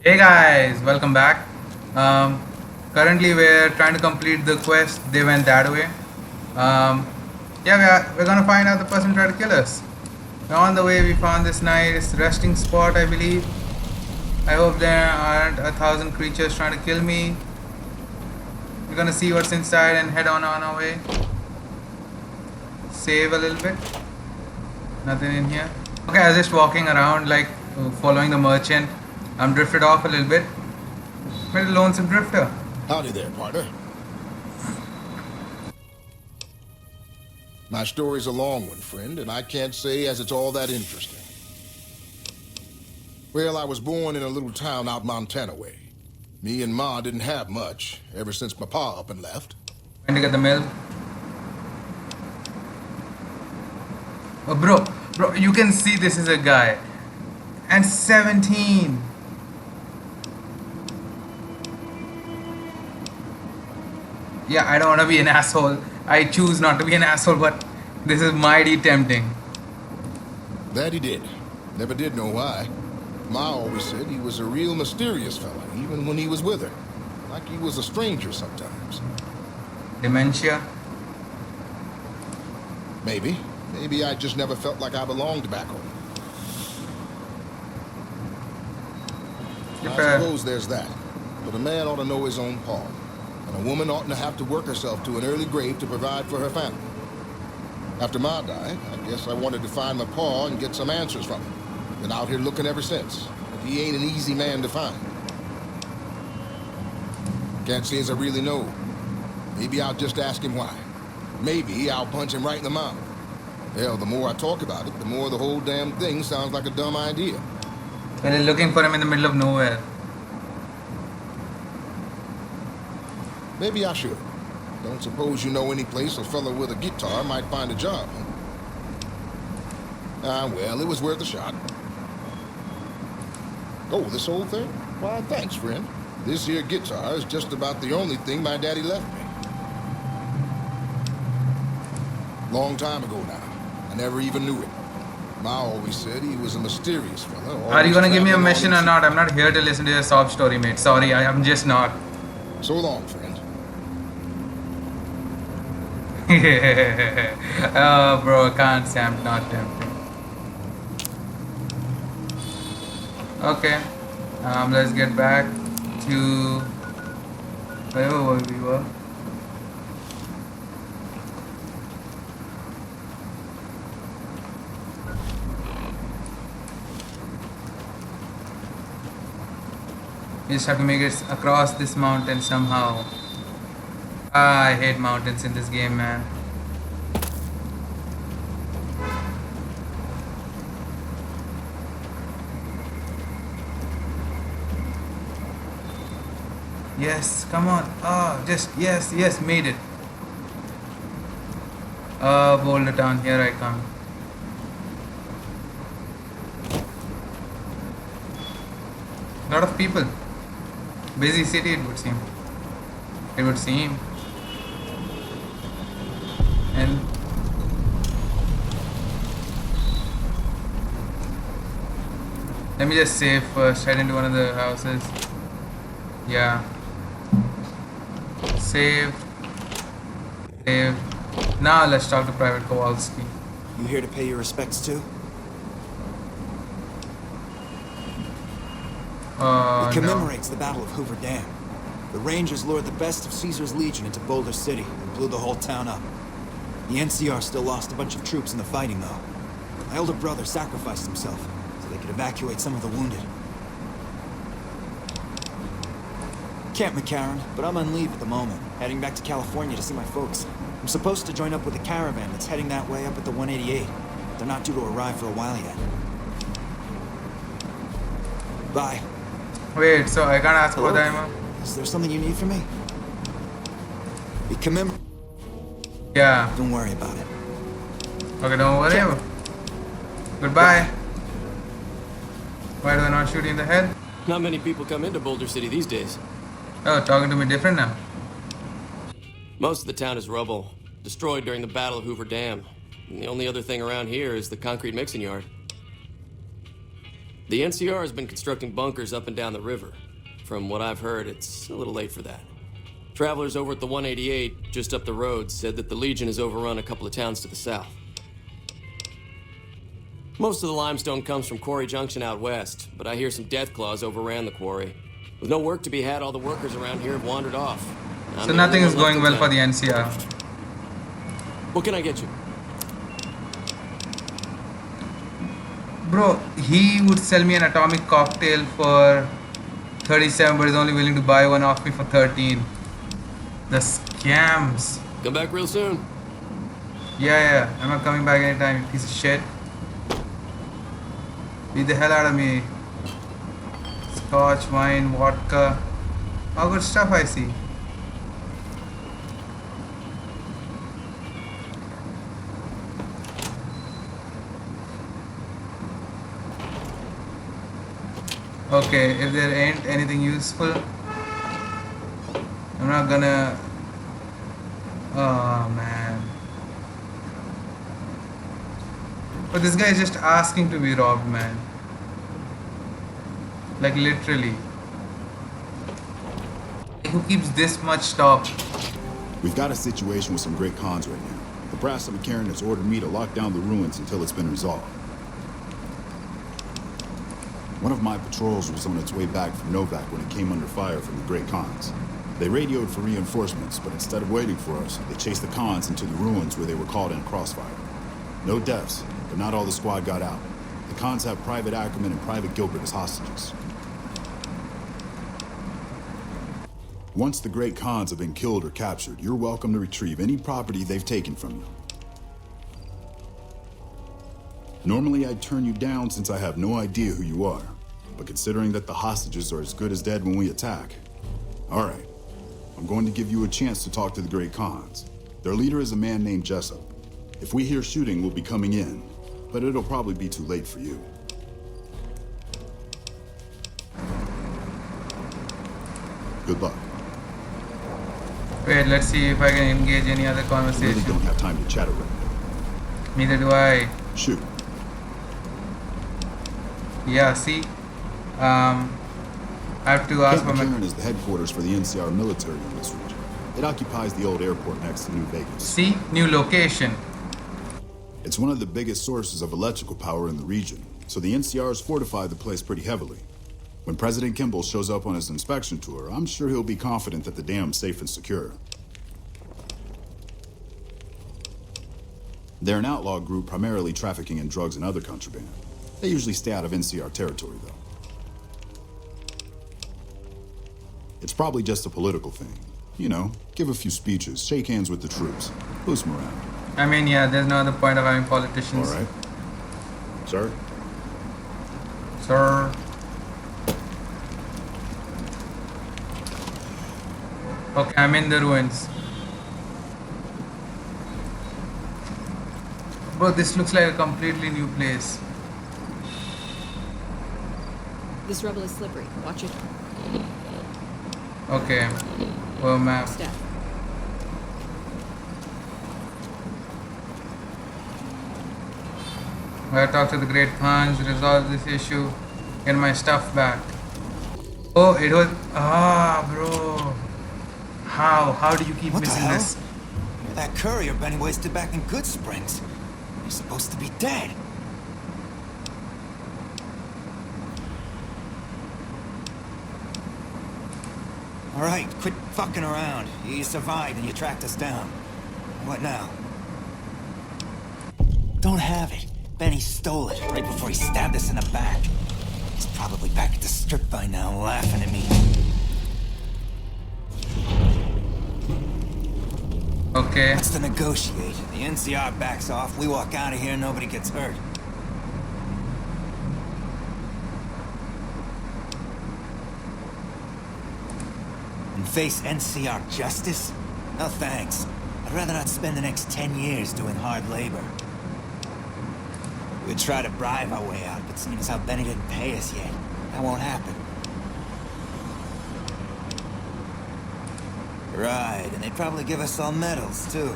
Hey guys, welcome back. Um, Currently, we're trying to complete the quest. They went that way. Um, yeah, we're gonna find out the person tried to kill us. On the way, we found this nice resting spot, I believe. I hope there aren't 1,000 creatures trying to kill me. We're gonna see what's inside and head on our way. Save a little bit. Nothing in here. Okay, I was just walking around, like following the merchant. I'm drifted off a little bit. Met a lonesome drifter. Howdy there, partner. My story's a long one, friend, and I can't say as it's all that interesting. Well, I was born in a little town out Montana way. Me and Ma didn't have much, ever since my pa up and left. Trying to get the mail. Oh, bro, you can see this is a guy. And 17. Yeah, I don't want to be an asshole. I choose not to be an asshole, but this is mighty tempting. That he did. Never did know why. Ma always said he was a real mysterious fella, even when he was with her. Like he was a stranger sometimes. Dementia. Maybe. Maybe I just never felt like I belonged back home. I suppose there's that. But a man ought to know his own paw. And a woman oughtn't to have to work herself to an early grave to provide for her family. After Ma died, I guess I wanted to find my paw and get some answers from him. Been out here looking ever since. But he ain't an easy man to find. Can't say as I really know. Maybe I'll just ask him why. Maybe I'll punch him right in the mouth. Hell, the more I talk about it, the more the whole damn thing sounds like a dumb idea. Well, you're looking for him in the middle of nowhere. Maybe I should. Don't suppose you know any place a fella with a guitar might find a job, huh? Well, it was worth a shot. Oh, this old thing? Why, thanks, friend. This here guitar is just about the only thing my daddy left me. Long time ago now. I never even knew it. Ma always said he was a mysterious fella. Are you gonna give me a mission or not? I'm not here to listen to your sob story, mate. Sorry, I'm just not. So long, friend. Oh, bro, I can't say I'm not tempted. Okay, let's get back to wherever we were. We just have to make it across this mountain somehow. I hate mountains in this game, man. Yes, come on. Yes, made it. Boulder Town, here I come. Lot of people. Busy city, it would seem. It would seem. And let me just save first. Head into one of the houses. Yeah. Save. Save. Now let's talk to Private Kowalski. You here to pay your respects too? It commemorates the Battle of Hoover Dam. The Rangers lured the best of Caesar's Legion into Boulder City and blew the whole town up. The NCR still lost a bunch of troops in the fighting, though. My older brother sacrificed himself so they could evacuate some of the wounded. Camp McCarran, but I'm on leave at the moment, heading back to California to see my folks. I'm supposed to join up with a caravan that's heading that way up at the 188, but they're not due to arrive for a while yet. Bye. Wait, so I can't ask Hello? for them? Is there something you need from me? It commemor- Yeah. Don't worry about it. Okay, don't worry. Goodbye. Why do I not shoot you in the head? Not many people come into Boulder City these days. Oh, talking to me different now. Most of the town is rubble, destroyed during the Battle of Hoover Dam. And the only other thing around here is the concrete mixing yard. The NCR has been constructing bunkers up and down the river. From what I've heard, it's a little late for that. Travelers over at the 188, just up the road, said that the Legion has overrun a couple of towns to the south. Most of the limestone comes from Quarry Junction out west, but I hear some Deathclaws overran the quarry. With no work to be had, all the workers around here have wandered off. So nothing is going well for the NCR. What can I get you? Bro, he would sell me an atomic cocktail for 37, but he's only willing to buy one off me for 13. The scams. Come back real soon. Yeah, I'm not coming back anytime, you piece of shit. Beat the hell out of me. Scotch, wine, vodka. All good stuff I see. Okay, if there ain't anything useful, I'm not gonna... Oh man. But this guy is just asking to be robbed, man. Like literally. Who keeps this much stock? We've got a situation with some great cons right now. The Brass of McCarran has ordered me to lock down the ruins until it's been resolved. One of my patrols was on its way back from Novak when it came under fire from the Great Khans. They radioed for reinforcements, but instead of waiting for us, they chased the Khans into the ruins where they were caught in a crossfire. No deaths, but not all the squad got out. The Khans have Private Ackerman and Private Gilbert as hostages. Once the Great Khans have been killed or captured, you're welcome to retrieve any property they've taken from you. Normally I'd turn you down since I have no idea who you are, but considering that the hostages are as good as dead when we attack, all right, I'm going to give you a chance to talk to the Great Khans. Their leader is a man named Jessup. If we hear shooting, we'll be coming in, but it'll probably be too late for you. Good luck. Wait, let's see if I can engage any other I really conversation. don't have time to chat right now. Neither do I. Shoot. Yeah, see? I have to ask Camp for my... McCarran is the headquarters for the NCR military in this region. It occupies the old airport next to New Vegas. See? New location. It's one of the biggest sources of electrical power in the region, so the NCR has fortified the place pretty heavily. When President Kimball shows up on his inspection tour, I'm sure he'll be confident that the dam's safe and secure. They're an outlaw group primarily trafficking in drugs and other contraband. They usually stay out of NCR territory, though. It's probably just a political thing. You know, give a few speeches, shake hands with the troops, boost morale. I mean, yeah, there's no other point of having politicians. All right. Sir? Sir. Okay, I'm in the ruins. Bro, this looks like a completely new place. This rubble is slippery. Watch it. Okay. Well, map. Step. I gotta talk to the Great Khans, resolve this issue, get my stuff back. Oh, it was... Ah, bro. How do you keep What the missing hell? this? You're that courier Benny wasted back in Good Springs. You're supposed to be dead. All right, quit fucking around. You survived and you tracked us down. What now? Don't have it. Benny stole it right before he stabbed us in the back. He's probably back at the strip by now, laughing at me. Okay. What's to negotiate? The NCR backs off, we walk out of here, nobody gets hurt. And face NCR justice? No thanks. I'd rather not spend the next 10 years doing hard labor. We'd try to bribe our way out, but seeing as how Benny didn't pay us yet, that won't happen. Right, and they'd probably give us all medals, too.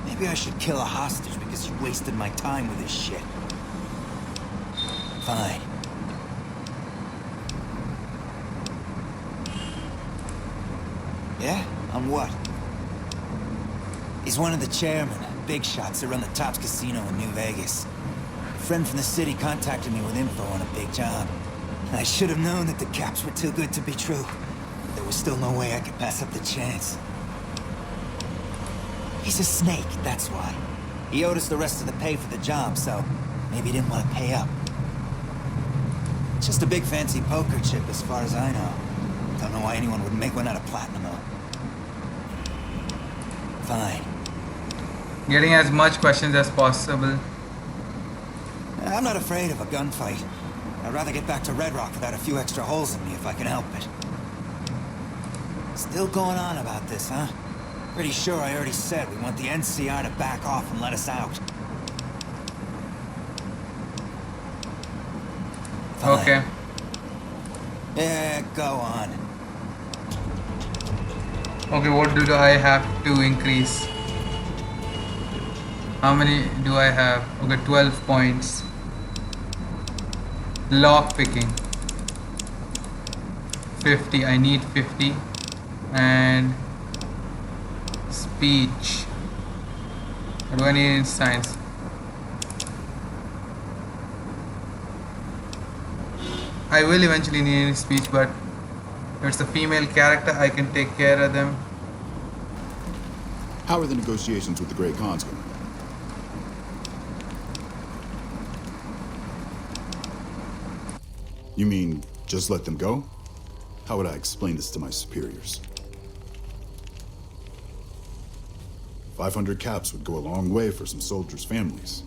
Maybe I should kill a hostage because you wasted my time with this shit. Fine. Yeah? On what? He's one of the chairmen, big shots that run the Tops Casino in New Vegas. A friend from the city contacted me with info on a big job. I should have known that the caps were too good to be true. There was still no way I could pass up the chance. He's a snake, that's why. He owed us the rest of the pay for the job, so maybe he didn't want to pay up. Just a big fancy poker chip as far as I know. Don't know why anyone would make one out of platinum, though. Fine. Getting as much questions as possible. I'm not afraid of a gunfight. I'd rather get back to Red Rock without a few extra holes in me if I can help it. Still going on about this, huh? Pretty sure I already said we want the NCR to back off and let us out. Fine. Okay. Yeah, go on. Okay, what do I have to increase? How many do I have? Okay, 12 points. Lock picking. 50. I need 50. And speech. What do I need in science? I will eventually need speech, but if it's a female character, I can take care of them. How are the negotiations with the Great Khans going? You mean, just let them go? How would I explain this to my superiors? 500 caps would go a long way for some soldiers' families.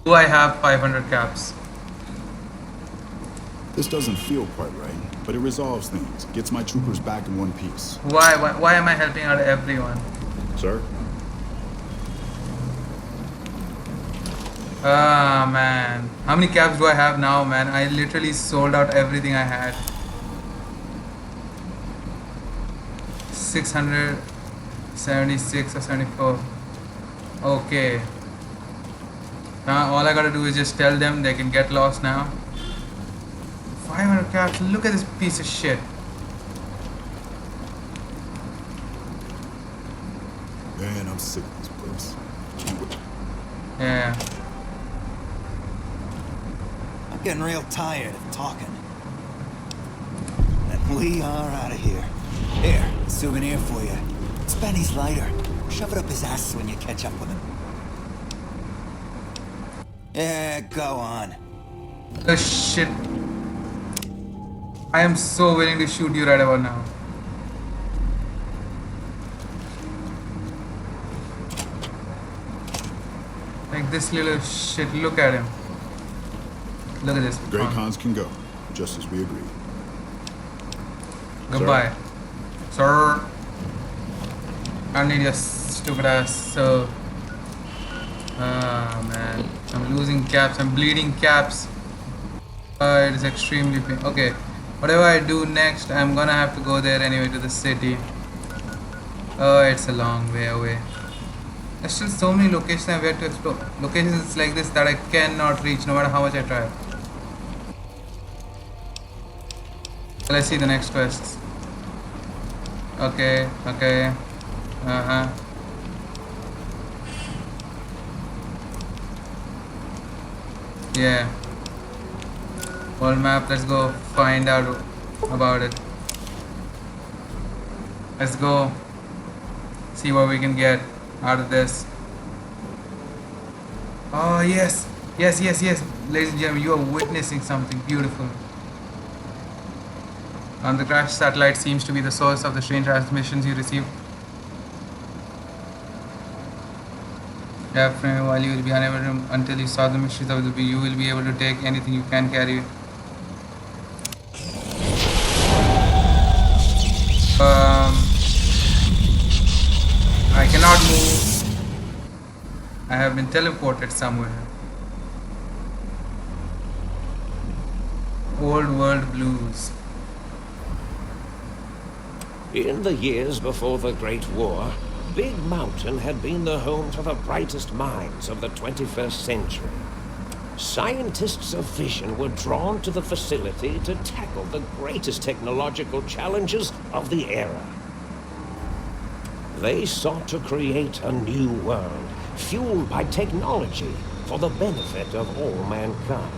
Do I have 500 caps? This doesn't feel quite right, but it resolves things. Gets my troopers back in one piece. Why am I helping out everyone? Sir? Ah, man. How many caps do I have now, man? I literally sold out everything I had. 676 or 74. Okay. Now all I gotta do is just tell them they can get lost now. 500 caps. Look at this piece of shit. Man, I'm sick of this place. Yeah. I'm getting real tired of talking. And we are out of here. Here, a souvenir for you. It's Benny's lighter. Shove it up his ass when you catch up with him. Yeah, go on. Oh shit. I am so willing to shoot you right about now. Like this little shit. Look at him. Look at this. The Great Khans can go, just as we agreed. Goodbye. Sir. I don't need your stupid ass, so. Ah, man. I'm losing caps. I'm bleeding caps. It is extremely painful. Okay. Whatever I do next, I'm gonna have to go there anyway to the city. Oh, it's a long way away. There's still so many locations I have to explore. Locations like this that I cannot reach no matter how much I try. Let's see the next quests. Okay, okay. Yeah. World map, let's go find out about it. Let's go see what we can get out of this. Oh yes, yes, yes, yes. Ladies and gentlemen, you are witnessing something beautiful. The crashed satellite seems to be the source of the strange transmissions you received. Yeah, while you will be unable to, until you solve the mysteries of the bee, you will be able to take anything you can carry. I cannot move. I have been teleported somewhere. Old World Blues. In the years before the Great War, Big Mountain had been the home to the brightest minds of the 21st century. scientists of Vision were drawn to the facility to tackle the greatest technological challenges of the era. They sought to create a new world, fueled by technology for the benefit of all mankind.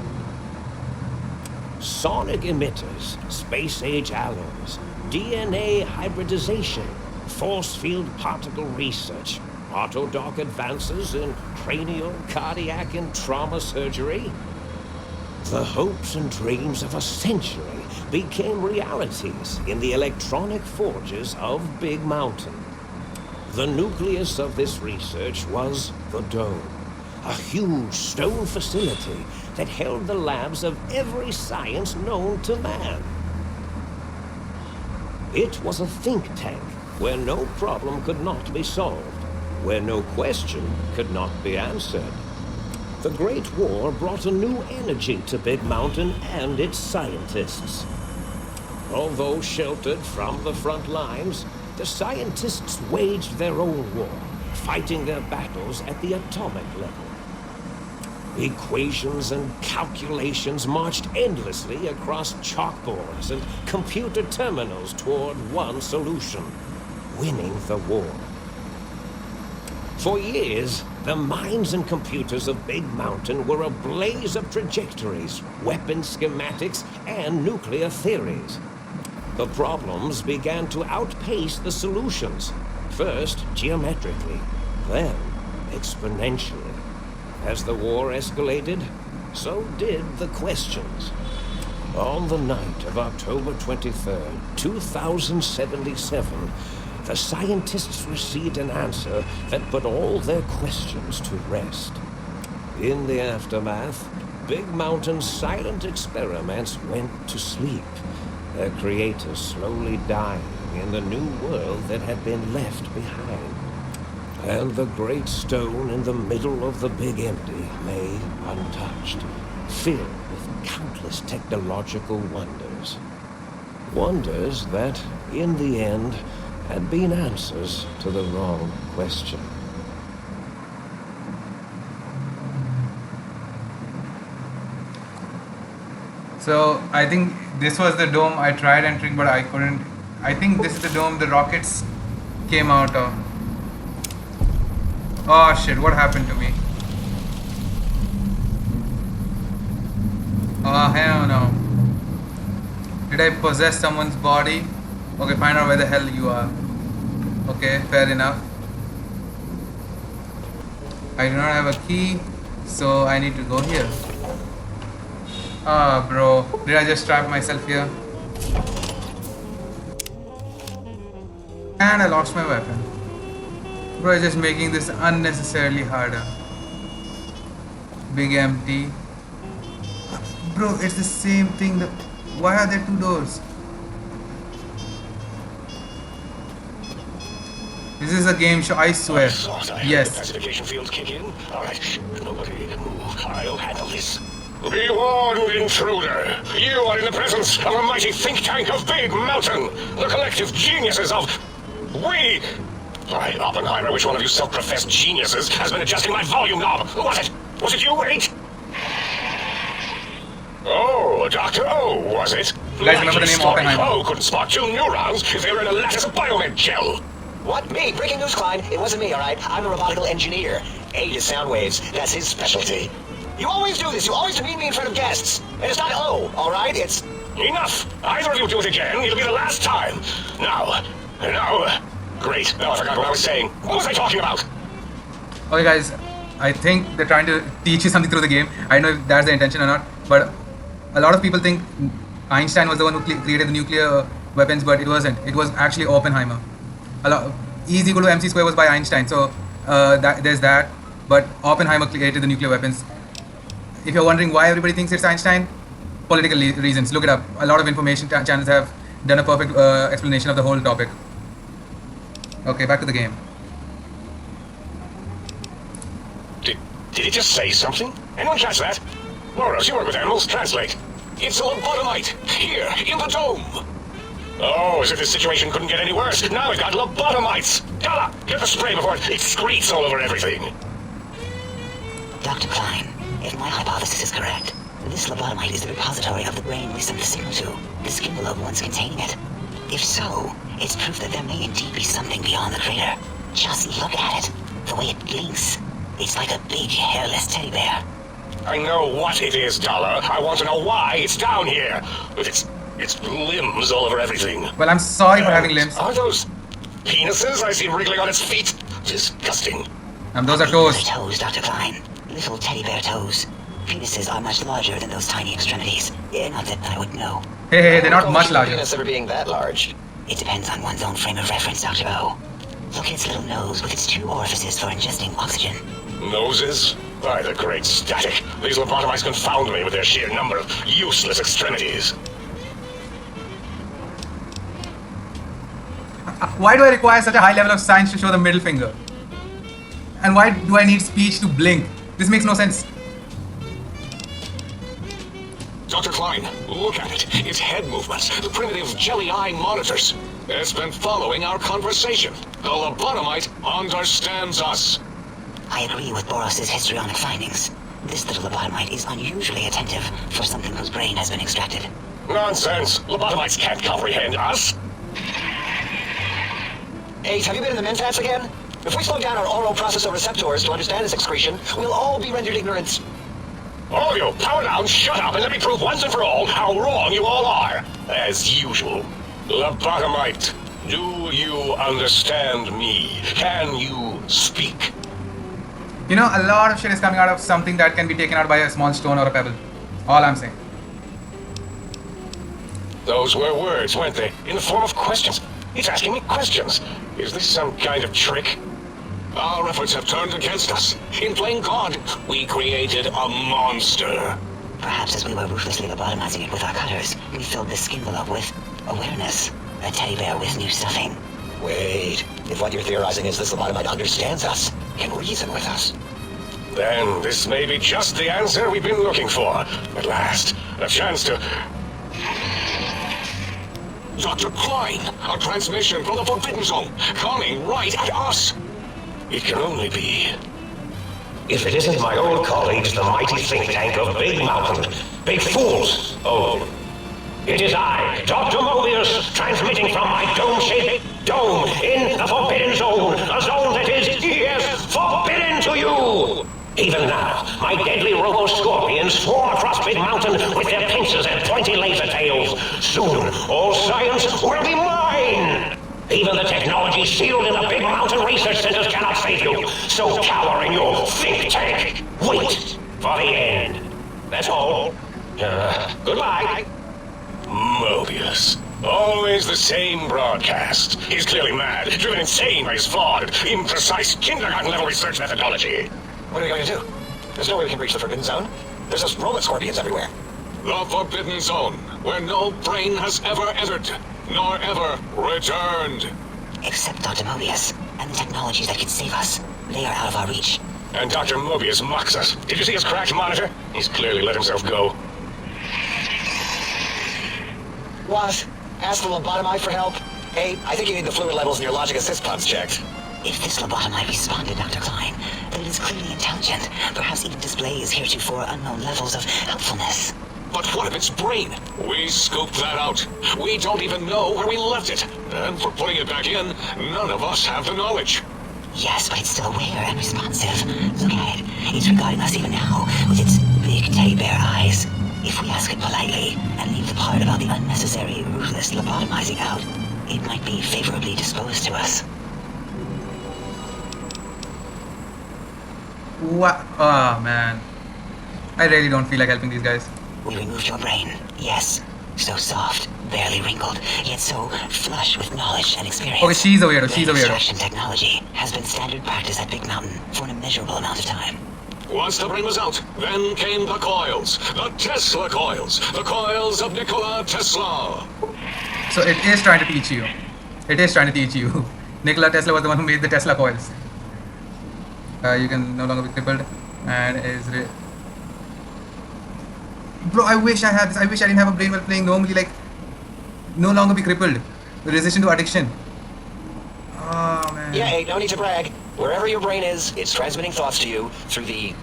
Sonic emitters, space-age alloys, DNA hybridization, force field particle research, autodoc advances in cranial, cardiac, and trauma surgery. The hopes and dreams of a century became realities in the electronic forges of Big Mountain. The nucleus of this research was the Dome, a huge stone facility that held the labs of every science known to man. It was a think tank where no problem could not be solved, where no question could not be answered. The Great War brought a new energy to Big Mountain and its scientists. Although sheltered from the front lines, the scientists waged their own war, fighting their battles at the atomic level. Equations and calculations marched endlessly across chalkboards and computer terminals toward one solution: winning the war. For years, the minds and computers of Big Mountain were a blaze of trajectories, weapon schematics, and nuclear theories. The problems began to outpace the solutions, first geometrically, then exponentially. As the war escalated, so did the questions. On the night of October 23rd, 2077, the scientists received an answer that put all their questions to rest. In the aftermath, Big Mountain's silent experiments went to sleep, their creators slowly dying in the new world that had been left behind. And the great stone in the middle of the Big Empty lay untouched, filled with countless technological wonders. Wonders that, in the end, had been answers to the wrong question. So I think this was the dome I tried entering, but I couldn't. I think this is the dome the rockets came out of. Oh shit, what happened to me? Oh hell no. Did I possess someone's body? Okay, find out where the hell you are. Okay, fair enough. I do not have a key, so I need to go here. Ah, bro. Did I just trap myself here? And I lost my weapon. Bro, it's just making this unnecessarily harder. Big empty. Bro, it's the same thing. Why are there two doors? This is a game show, I swear. Yes. The pacification fields kick in. All right, nobody move. I'll handle this. Be warned, intruder. You are in the presence of a mighty think tank of Big Mountain, the collective geniuses of we. Why, Oppenheimer, which one of you self-professed geniuses has been adjusting my volume knob? Who was it? Was it you, H? Oh, Dr. O, was it? Guys, remember the name Oppenheimer. O couldn't spot two neurons if they were in a lattice of biomed gel. What? Me? Breaking news, Klein. It wasn't me, all right? I'm a robotical engineer. A is sound waves. That's his specialty. You always do this. You always demean me in front of guests. And it's not O, all right? It's... Enough! Either of you do it again, it'll be the last time. Now. Great. Now I forgot what I was saying. What was I talking about? Okay, guys. I think they're trying to teach you something through the game. I don't know if that's the intention or not, but a lot of people think Einstein was the one who created the nuclear weapons, but it wasn't. It was actually Oppenheimer. E is equal to mc square was by Einstein, so there's that. But Oppenheimer created the nuclear weapons. If you're wondering why everybody thinks it's Einstein, political reasons. Look it up. A lot of information channels have done a perfect explanation of the whole topic. Okay, back to the game. Did he just say something? Anyone catch that? Moros, you work with animals. Translate. It's a lobotomite. Here, in the dome. Oh, as if this situation couldn't get any worse. Now we've got lobotomites. Gala, get the spray before it excretes all over everything. Dr. Klein, if think my hypothesis is correct. This lobotomite is the repository of the brain we sent the signal to, the skin below ones containing it. If so, it's proof that there may indeed be something beyond the crater. Just look at it. The way it blinks. It's like a big, hairless teddy bear. I know what it is, Dollar. I want to know why it's down here. With its limbs all over everything. Well, I'm sorry for having limbs. Are those penises I see wriggling on its feet? Disgusting. And those are Those toes. are toes, Dr. Klein. Little teddy bear toes. Penises are much larger than those tiny extremities. Not that I would know. Hey, they're not much larger. Penis ever being that large? It depends on one's own frame of reference, Dr. O. Look at its little nose with its 2 orifices for ingesting oxygen. Noses? By the great static. These lobotomites confound me with their sheer number of useless extremities. Why do I require such a high level of science to show the middle finger? And why do I need speech to blink? This makes no sense. Dr. Klein, look at it. Its head movements, the primitive jelly eye monitors. It's been following our conversation. The lobotomite understands us. I agree with Boros' histrionic findings. This little lobotomite is unusually attentive for something whose brain has been extracted. Nonsense. Lobotomites can't comprehend us. Ace, have you been in the Mentats again? If we slow down our oral processor receptors to understand this excretion, we'll all be rendered ignorant. All of you, power down, shut up, and let me prove once and for all how wrong you all are. As usual. Lobotomite, do you understand me? Can you speak? You know, a lot of shit is coming out of something that can be taken out by a small stone or a pebble. All I'm saying. Those were words, weren't they? In the form of questions. It's asking me questions. Is this some kind of trick? Our efforts have turned against us. In plain God, we created a monster. Perhaps as we were ruthlessly lobotomizing it with our cutters, we filled the skin envelope with awareness. A teddy bear with new stuffing. Wait, if what you're theorizing is this lobotomite understands us, can reason with us. Then this may be just the answer we've been looking for. At last, a chance to... Dr. Klein, a transmission from the Forbidden Zone, coming right at us. It can only be... If it isn't my old colleagues, the mighty think tank of Big Mountain. Big fools, oh. It is I, Dr. Mobius, transmitting from my dome-shaped dome in the Forbidden Zone, a zone that is, yes, forbidden to you! Even now, my deadly robo-scorpions swarm across Big Mountain with their pincers and pointy laser tails. Soon, all science will be mine! Even the technology sealed in the Big Mountain research centers cannot save you. So cower in your think tank. Wait for the end. That's all. Goodbye. Mobius. Always the same broadcast. He's clearly mad, driven insane by his flawed, imprecise kindergarten-level research methodology. What are we going to do? There's no way we can reach the Forbidden Zone. There's those robot scorpions everywhere. The Forbidden Zone, where no brain has ever entered, nor ever returned. Except Dr. Mobius, and the technologies that could save us. They are out of our reach. And Dr. Mobius mocks us. Did you see his cracked monitor? He's clearly let himself go. What? Ask the lobotomite for help? Hey, I think you need the fluid levels in your logic assist pods checked. If this lobotomite responded, Dr. Klein, then it is clearly intelligent, perhaps even displays heretofore unknown levels of helpfulness. But what of its brain? We scooped that out. We don't even know where we left it. And for putting it back in, none of us have the knowledge. Yes, but it's still aware and responsive. Look at it. It's regarding us even now with its big teddy bear eyes. If we ask it politely and leave the part about the unnecessary, ruthless lobotomizing out, it might be favorably disposed to us. What? Oh, man. I really don't feel like helping these guys. We removed your brain, yes. So soft, barely wrinkled, yet so flush with knowledge and experience. Okay, she's a weirdo, she's a Brain weirdo. extraction technology has been standard practice at Big Mountain for an immeasurable amount of time. Once the brain was out, then came the coils. The Tesla coils. The coils of Nikola Tesla. So it is trying to teach you. It is trying to teach you. Nikola Tesla was the one who made the Tesla coils. You can no longer be crippled. And is... Bro, I wish I had this. I wish I didn't have a brain while playing normally, like... No longer be crippled. Resistant to addiction. Oh, man. Yeah, hey, no need to brag. Wherever your brain is, it's transmitting thoughts to you through the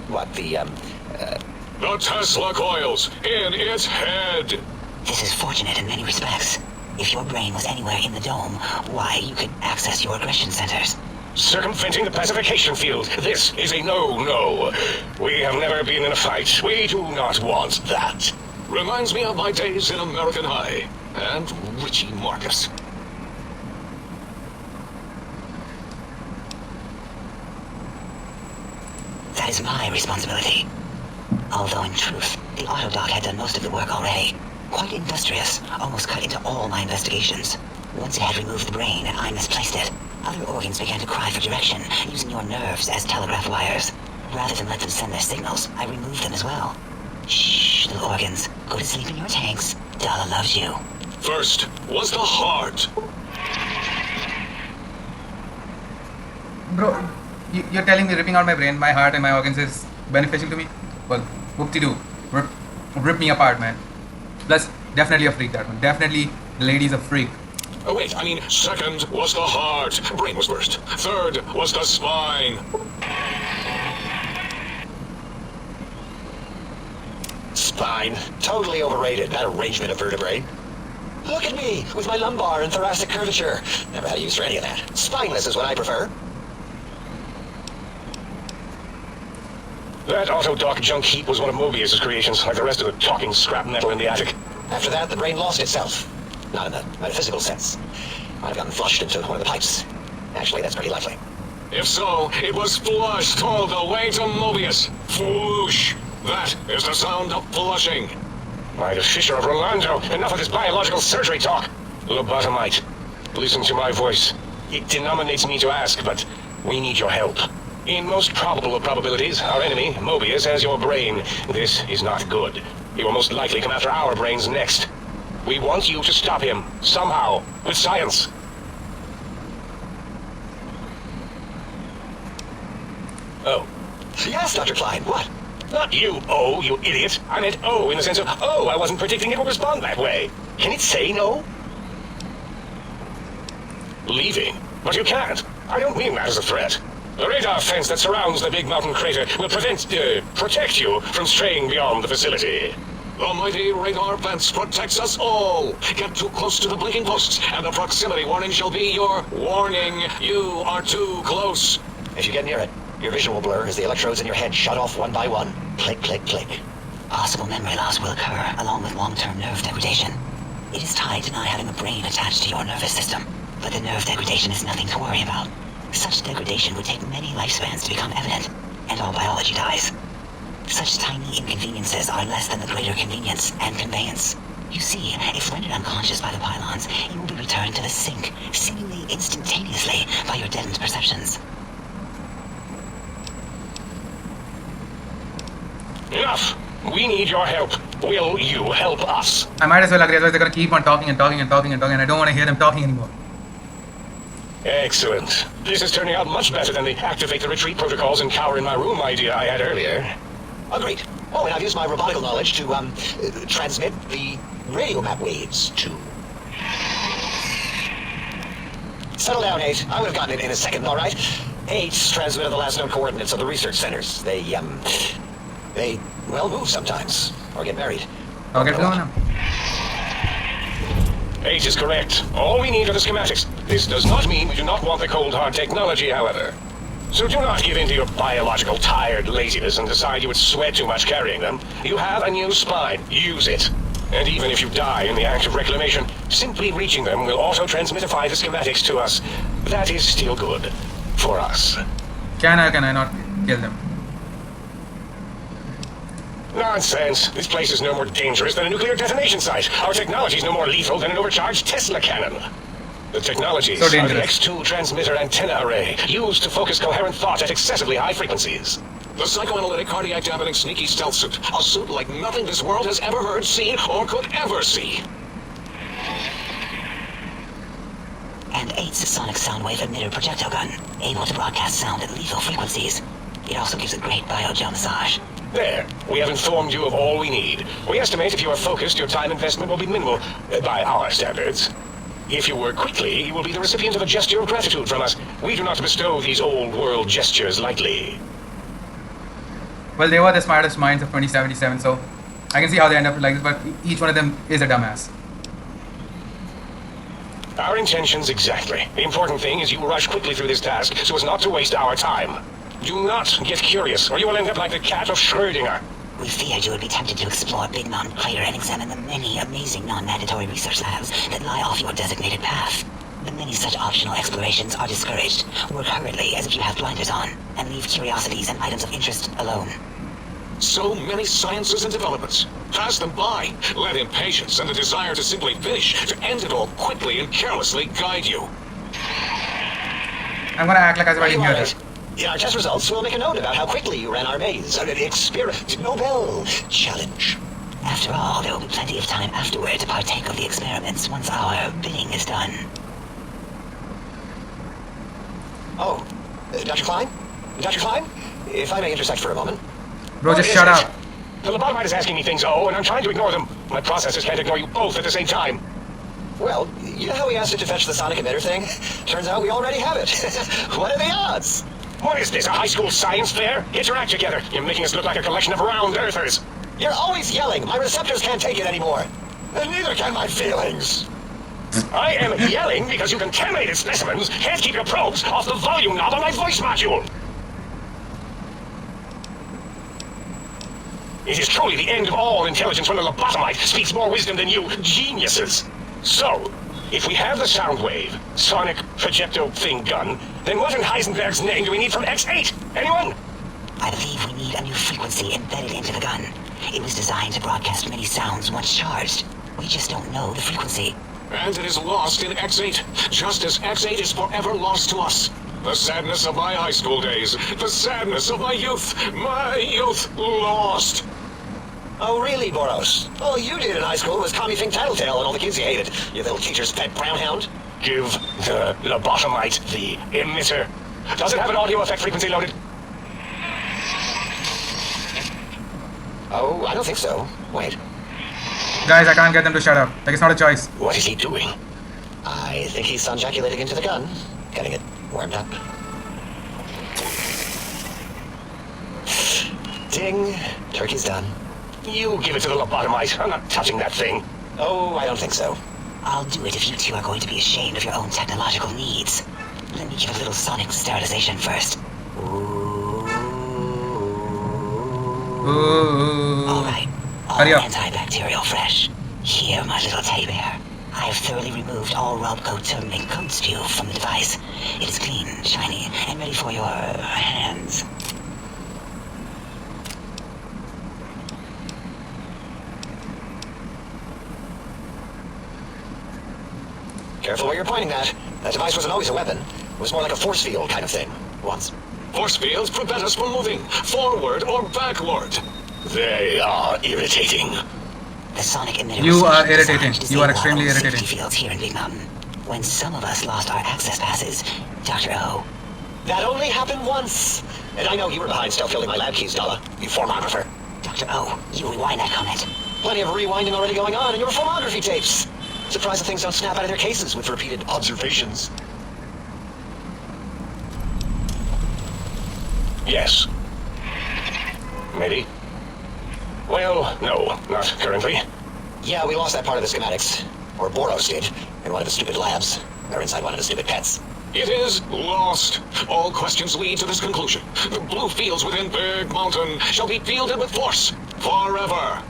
The Tesla coils in its head. This is fortunate in many respects. If your brain was anywhere in the dome, why, you could access your aggression centers. Circumventing the pacification field. This is a no-no. We have never been in a fight. We do not want that. Reminds me of my days in American High. And Richie Marcus. That is my responsibility. Although in truth, the Autodoc had done most of the work already. Quite industrious, almost cut into all my investigations. Once it had removed the brain and I misplaced it, other organs began to cry for direction, using your nerves as telegraph wires. Rather than let them send their signals, I removed them as well. Shh, little organs. Go to sleep in your tanks. Dala loves you. First was the heart. Bro, you're telling me ripping out my brain, my heart and my organs is beneficial to me? Well, whoop-de-doo. Rip me apart, man. Plus, definitely a freak, that one. Definitely, the lady's a freak. Oh wait, I mean, second was the heart. Brain was first. Third was the spine. Spine. Totally overrated, that arrangement of vertebrae. Look at me, with my lumbar and thoracic curvature. Never had a use for any of that. Spineless is what I prefer. That Autodoc junk heap was one of Mobius's creations, like the rest of the talking scrap metal in the attic. After that, the brain lost itself. Not in the metaphysical sense. Might have gotten flushed into one of the pipes. Actually, that's pretty likely. If so, it was flushed all the way to Mobius. Flush. That is the sound of flushing. By the Fisher of Rolando, enough of this biological surgery talk. Lobotomite, listen to my voice. It denominates me to ask, but we need your help. In most probable of probabilities, our enemy, Mobius, has your brain. This is not good. He will most likely come after our brains next. We want you to stop him, somehow, with science. Oh. Yes, Dr. Klein, what? Not you, oh, you idiot. I meant oh in the sense of, oh, I wasn't predicting it would respond that way. Can it say no? Leaving? But you can't. I don't mean that as a threat. The radar fence that surrounds the big mountain crater will protect you from straying beyond the facility. The mighty radar fence protects us all. Get too close to the blinking posts, and the proximity warning shall be your warning. You are too close. If you get near it, your vision will blur as the electrodes in your head shut off one by one. Click, click, click. Possible memory loss will occur, along with long-term nerve degradation. It is tied to not having a brain attached to your nervous system, but the nerve degradation is nothing to worry about. Such degradation would take many lifespans to become evident, and all biology dies. Such tiny inconveniences are less than the greater convenience and conveyance. You see, if rendered unconscious by the pylons, you will be returned to the sink, seemingly instantaneously, by your deadened perceptions. Enough! We need your help. Will you help us? I might as well agree, otherwise they're gonna keep on talking and talking and talking and talking, and I don't want to hear them talking anymore. Excellent. This is turning out much better than the activate the retreat protocols and cower in my room idea I had earlier. Agreed. Oh, and I've used my robotical knowledge to, transmit the radio map waves to... Settle down, 8. I would have gotten it in a second, all right? 8's transmitted the last known coordinates of the research centers. They, well, move sometimes. Or get buried. I'll get going now. 8 is correct. All we need are the schematics. This does not mean we do not want the cold hard technology, however. So do not give in to your biological tired laziness and decide you would sweat too much carrying them. You have a new spine. Use it. And even if you die in the act of reclamation, simply reaching them will auto-transmitify the schematics to us. That is still good. For us. Can I not kill them? Nonsense. This place is no more dangerous than a nuclear detonation site. Our technology is no more lethal than an overcharged Tesla cannon. The technologies So are the dangerous. X2 transmitter antenna array, used to focus coherent thought at excessively high frequencies. The psychoanalytic cardiac dampening sneaky stealth suit. A suit like nothing this world has ever heard, seen, or could ever see. And 8's sonic sound wave emitter projectile gun, able to broadcast sound at lethal frequencies. It also gives a great bio-gel massage. There. We have informed you of all we need. We estimate if you are focused, your time investment will be minimal, by our standards. If you work quickly, you will be the recipient of a gesture of gratitude from us. We do not bestow these old-world gestures lightly. Well, they were the smartest minds of 2077, so I can see how they end up like this, but each one of them is a dumbass. Our intentions exactly. The important thing is you rush quickly through this task so as not to waste our time. Do not get curious, or you will end up like the cat of Schrödinger. We feared you would be tempted to explore Big Mountain Crater and examine the many amazing non-mandatory research labs that lie off your designated path. But many such optional explorations are discouraged. Work hurriedly as if you have blinders on, and leave curiosities and items of interest alone. So many sciences and developments. Pass them by. Let impatience and the desire to simply finish, to end it all quickly and carelessly guide you. I'm gonna act like I didn't hear this. In our test results, we'll make a note about how quickly you ran our maze. Nobel Challenge. After all, there will be plenty of time afterward to partake of the experiments once our bidding is done. Oh, Dr. Klein? Dr. Klein? If I may intersect for a moment. Bro, just shut up. The lobotomite is asking me things, and I'm trying to ignore them. My processors can't ignore you both at the same time. Well, you know how we asked it to fetch the sonic emitter thing? Turns out we already have it. What are the odds? What is this, a high school science fair? Get your act together. You're making us look like a collection of round earthers. You're always yelling. My receptors can't take it anymore. And neither can my feelings. I am yelling because you contaminated specimens can't keep your probes off the volume knob on my voice module. It is truly the end of all intelligence when the lobotomite speaks more wisdom than you geniuses. So, if we have the sound wave, sonic projecto thing gun, then what in Heisenberg's name do we need from X8? Anyone? I believe we need a new frequency embedded into the gun. It was designed to broadcast many sounds once charged. We just don't know the frequency. And it is lost in X8, just as X8 is forever lost to us. The sadness of my high school days, the sadness of my youth lost. Oh, really, Boros? All you did in high school was call me Think Tattletale and all the kids you hated. You little teacher's pet brown hound. Give the lobotomite the emitter. Does it have an audio effect frequency loaded? Oh, I don't think so. Wait. Guys, I can't get them to shut up. Like, it's not a choice. What is he doing? I think he's sunjaculating into the gun. Getting it warmed up. Ding. Turkey's done. You give it to the lobotomite. I'm not touching that thing. Oh, I don't think so. I'll do it if you two are going to be ashamed of your own technological needs. Let me give a little sonic sterilization first. Ooh. Alright. All Hurry up. antibacterial fresh. Here, my little teddy bear. I have thoroughly removed all Robco terminate code spew from the device. It is clean, shiny, and ready for your hands. Careful where you're pointing that. That device wasn't always a weapon. It was more like a force field kind of thing. Once. Force fields prevent us from moving forward or backward. They are irritating. The sonic emitter You was are specially designed irritating. to You disable are extremely all safety irritating. fields here in Big Mountain. When some of us lost our access passes, Dr. O. That only happened once. And I know you were behind still filling my lab keys, Dalla. You formographer. Dr. O, you rewind that comment. Plenty of rewinding already going on in your formography tapes. Surprised that things don't snap out of their cases with repeated observations. Yes. Maybe. Well, no, not currently. Yeah, we lost that part of the schematics. Or Boros did, in one of the stupid labs. Or inside one of the stupid pets. It is lost. All questions lead to this conclusion. The blue fields within Big Mountain shall be fielded with force forever.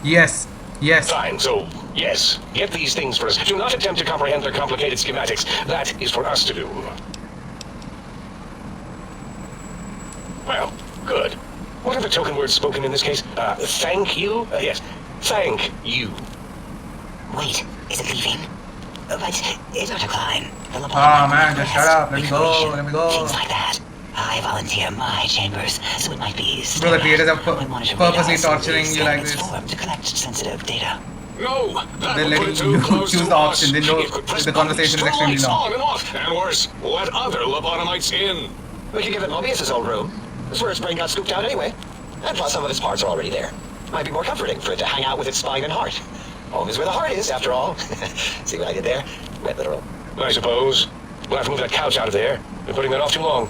Yes. Yes. Fine, so, yes, get these things first. Do not attempt to comprehend their complicated schematics. That is for us to do. Well, good. What are the token words spoken in this case? Thank you? Yes, thank you. Wait, is it leaving? But, Dr. Klein, the lobotomy Man, just shut up. Let me go. regulation, Let me go. Things like that. I volunteer my chambers, so it might be Bro, the creators are when monitoring purposely radars torturing release you like experiments this. formed to collect sensitive data. No, that They're would put letting it too you close choose to the us. option. They know It could press the conversation is buttons, extremely turn lights long. on and off, and worse, let other lobotomites in. We could give it Mobius's old room. That's where its brain got scooped out anyway. And plus some of its parts are already there. Might be more comforting for it to hang out with its spine and heart. Home is where the heart is, after all. See what I did there? Wet literal. I suppose. We'll have to move that couch out of there. Been putting that off too long.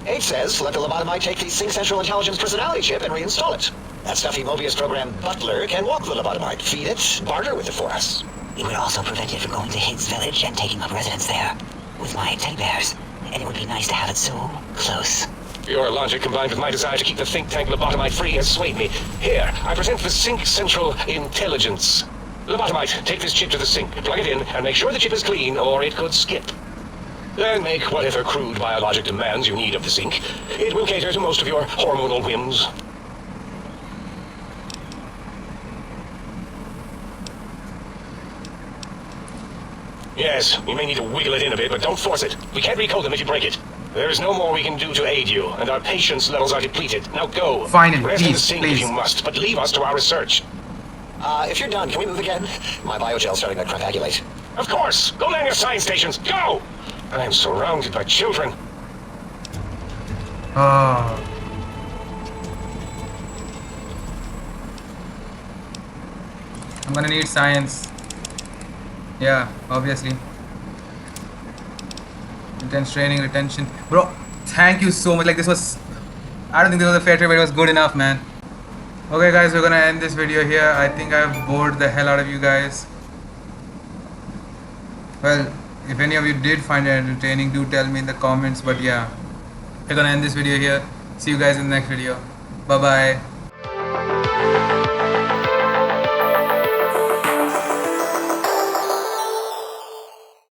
H says let the lobotomite take the Sync Central Intelligence personality chip and reinstall it. That stuffy Mobius program Butler can walk the lobotomite, feed it, barter with it for us. It would also prevent it from going to Higgs Village and taking up residence there with my teddy bears. And it would be nice to have it so close. Your logic combined with my desire to keep the think tank lobotomite free has swayed me. Here, I present the Sync Central Intelligence. Lobotomite, take this chip to the sink, plug it in, and make sure the chip is clean, or it could skip. Then make whatever crude biologic demands you need of the sink. It will cater to most of your hormonal whims. Yes, you may need to wiggle it in a bit, but don't force it. We can't recode them if you break it. There is no more we can do to aid you, and our patience levels are depleted. Now go. Finally, Rest in the please, sink please. if you must, but leave us to our research. If you're done, can we move again? My biogel's starting to crapagulate. Of course! Go land your science stations! Go! I am surrounded by children. Oh. I'm gonna need science. Yeah, obviously. Intense training, retention. Bro, thank you so much. Like, this was... I don't think this was a fair trade, but it was good enough, man. Okay, guys, we're gonna end this video here. I think I've bored the hell out of you guys. Well, if any of you did find it entertaining, do tell me in the comments. But yeah, we're gonna end this video here. See you guys in the next video. Bye-bye.